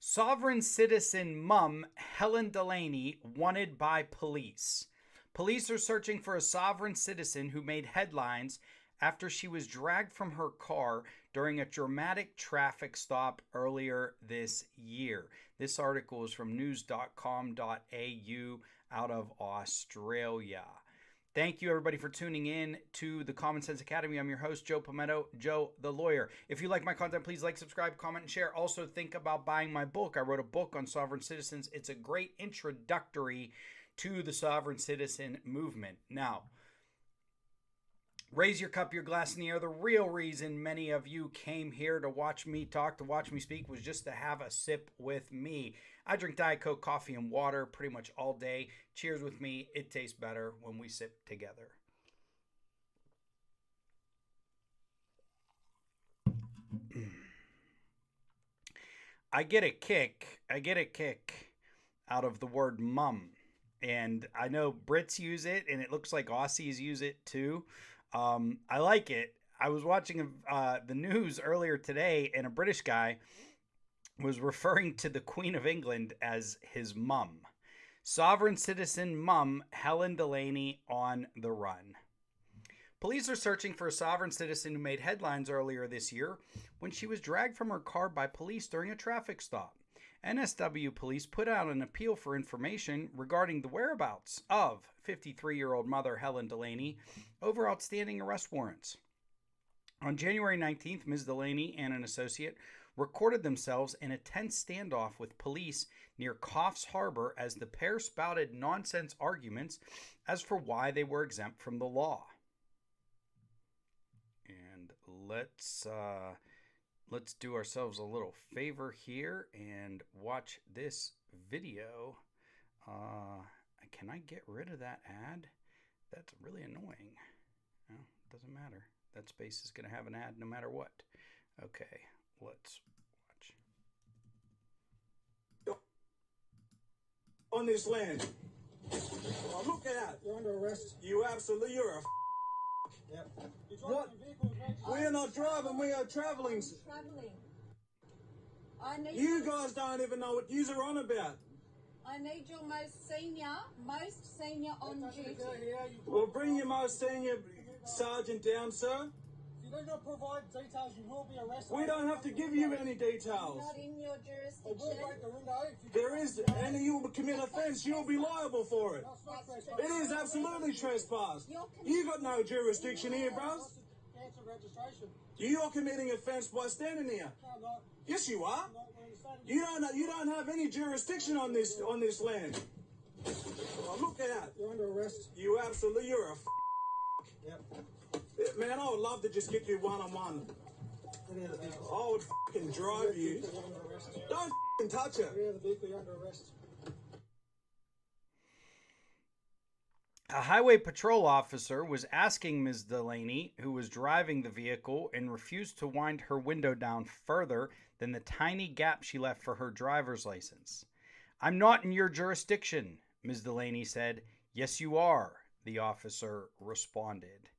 Sovereign citizen mum Helen Delaney wanted by police. Police are searching for a sovereign citizen who made headlines after she was dragged from her car during a dramatic traffic stop earlier this year. This article is from news.com.au out of Australia. Thank you, everybody, for tuning in to the Common Sense Academy. I'm your host, Joe Palmetto, Joe the Lawyer. If you like my content, please like, subscribe, comment, and share. Also, think about buying my book. I wrote a book on sovereign citizens. It's a great introductory to the sovereign citizen movement. Now, raise your cup, your glass in the air. The real reason many of you came here to watch me talk, to watch me speak, was just to have a sip with me. I drink Diet Coke, coffee, and water pretty much all day. Cheers with me. It tastes better when we sip together. I get a kick out of the word mum. And I know Brits use it, and it looks like Aussies use it too. I like it. I was watching the news earlier today, and a British guy was referring to the Queen of England as his mum. Sovereign citizen mum Helen Delaney on the run. Police are searching for a sovereign citizen who made headlines earlier this year when she was dragged from her car by police during a traffic stop. NSW police put out an appeal for information regarding the whereabouts of 53-year-old mother Helen Delaney over outstanding arrest warrants. On January 19th, Ms. Delaney and an associate recorded themselves in a tense standoff with police near Coffs Harbour as the pair spouted nonsense arguments as for why they were exempt from the law. And let's do ourselves a little favor here and watch this video. Can I get rid of that ad? That's really annoying. No, it doesn't matter. That space is going to have an ad no matter what. Okay, let's watch. On this land. Oh, look at that. You're under arrest. You're a Yep. What? We are not driving, we are traveling. I need You guys don't even know what you're on about. I need your most senior on duty. Well, bring your most senior sergeant down, sir. If you do not provide details, you will be arrested. We don't have to give you any details. Not in your I will jurisdiction. break the window. If you There is, and you will commit offence, you'll be liable for it. It is absolutely trespass. You got no jurisdiction here, bros. cancel registration. You're committing offence by standing here. No, I'm not. Yes, you are. I'm not. We're understanding. You don't have any jurisdiction on this land. Oh, look at that. You're under arrest. You're a Yep. man. I would love to just get you one-on-one. Get out of the vehicle. I would fucking drive you. You're under arrest. Don't fucking touch it. Get out of the vehicle. You're under arrest. A highway patrol officer was asking Ms. Delaney, who was driving the vehicle, and refused to wind her window down further than the tiny gap she left for her driver's license. "I'm not in your jurisdiction," Ms. Delaney said. "Yes, you are," the officer responded.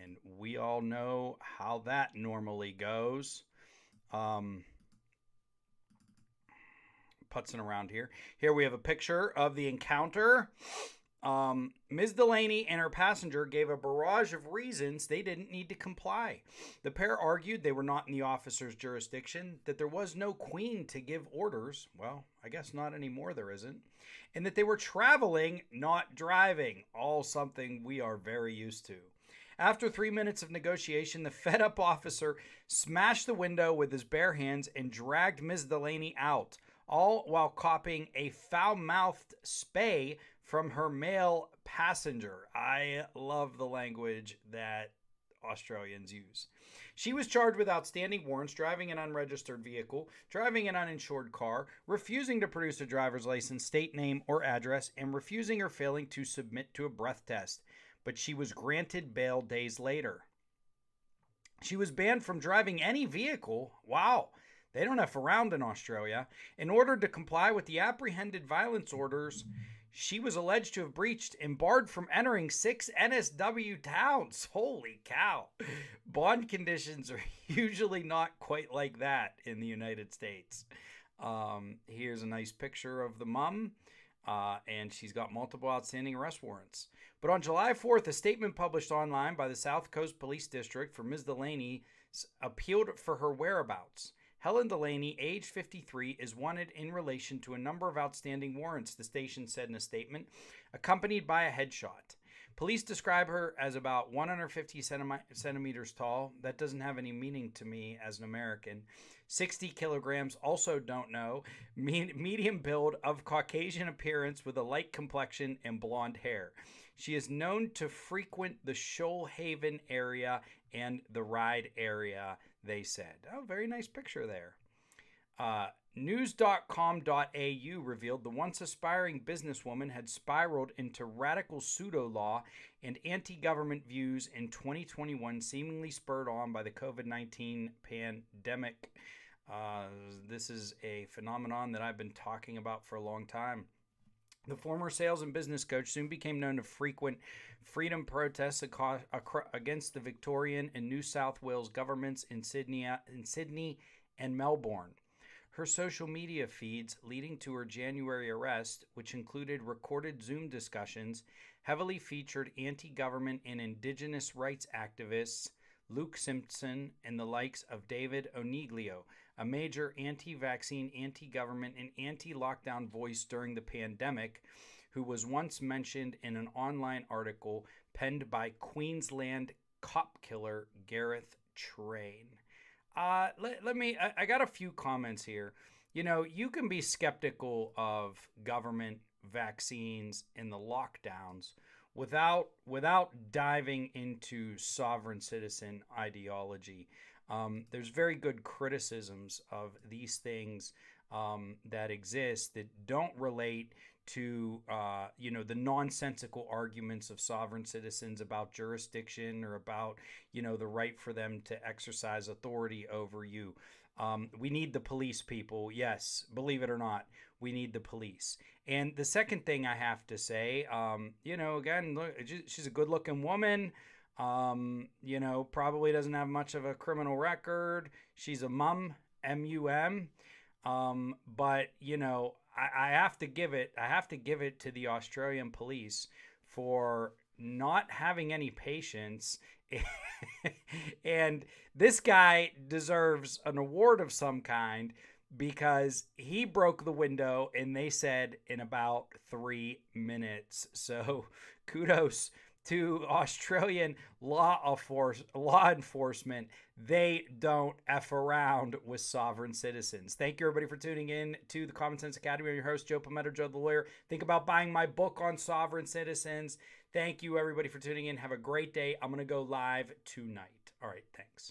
And we all know how that normally goes. Putzing around here. Here we have a picture of the encounter. Ms. Delaney and her passenger gave a barrage of reasons they didn't need to comply. The pair argued they were not in the officer's jurisdiction, that there was no queen to give orders. Well, I guess not anymore, there isn't. And that they were traveling, not driving. All something we are very used to. After 3 minutes of negotiation, the fed-up officer smashed the window with his bare hands and dragged Ms. Delaney out, all while copying a foul-mouthed spay from her male passenger. I love the language that Australians use. She was charged with outstanding warrants, driving an unregistered vehicle, driving an uninsured car, refusing to produce a driver's license, state name, or address, and refusing or failing to submit to a breath test. But she was granted bail days later. She was banned from driving any vehicle. Wow. They don't F around in Australia. In order to comply with the apprehended violence orders, she was alleged to have breached and barred from entering 6 NSW towns. Holy cow. Bond conditions are usually not quite like that in the United States. Here's a nice picture of the mom, and she's got multiple outstanding arrest warrants. But on July 4th, a statement published online by the South Coast Police District for Ms. Delaney appealed for her whereabouts. Helen Delaney, age 53, is wanted in relation to a number of outstanding warrants, the station said in a statement, accompanied by a headshot. Police describe her as about 150 centimeters tall. That doesn't have any meaning to me as an American. 60 kilograms, also don't know. Medium build, of Caucasian appearance with a light complexion and blonde hair. She is known to frequent the Shoalhaven area and the Ryde area, they said. Oh, very nice picture there. News.com.au revealed the once aspiring businesswoman had spiraled into radical pseudo-law and anti-government views in 2021, seemingly spurred on by the COVID-19 pandemic. This is a phenomenon that I've been talking about for a long time. The former sales and business coach soon became known to frequent freedom protests against the Victorian and New South Wales governments in Sydney and Melbourne. Her social media feeds leading to her January arrest, which included recorded Zoom discussions, heavily featured anti-government and Indigenous rights activists Luke Simpson and the likes of David Oniglio, a major anti-vaccine, anti-government, and anti-lockdown voice during the pandemic, who was once mentioned in an online article penned by Queensland cop killer Gareth Train. I got a few comments here. You know, you can be skeptical of government, vaccines, and the lockdowns without diving into sovereign citizen ideology. There's very good criticisms of these things that exist that don't relate to the nonsensical arguments of sovereign citizens about jurisdiction or about the right for them to exercise authority over you. We need the police, people. Yes, believe it or not, we need the police. And the second thing I have to say, again, look, she's a good-looking woman. Probably doesn't have much of a criminal record. She's a mum, M-U-M. But I have to give it to the Australian police for not having any patience. And this guy deserves an award of some kind because he broke the window, and they said in about 3 minutes. So kudos to Australian law enforcement. They don't F around with sovereign citizens. Thank you, everybody, for tuning in to the Common Sense Academy. I'm your host, Joe Palmetto, Joe the Lawyer. Think about buying my book on sovereign citizens. Thank you, everybody, for tuning in. Have a great day. I'm going to go live tonight. All right, thanks.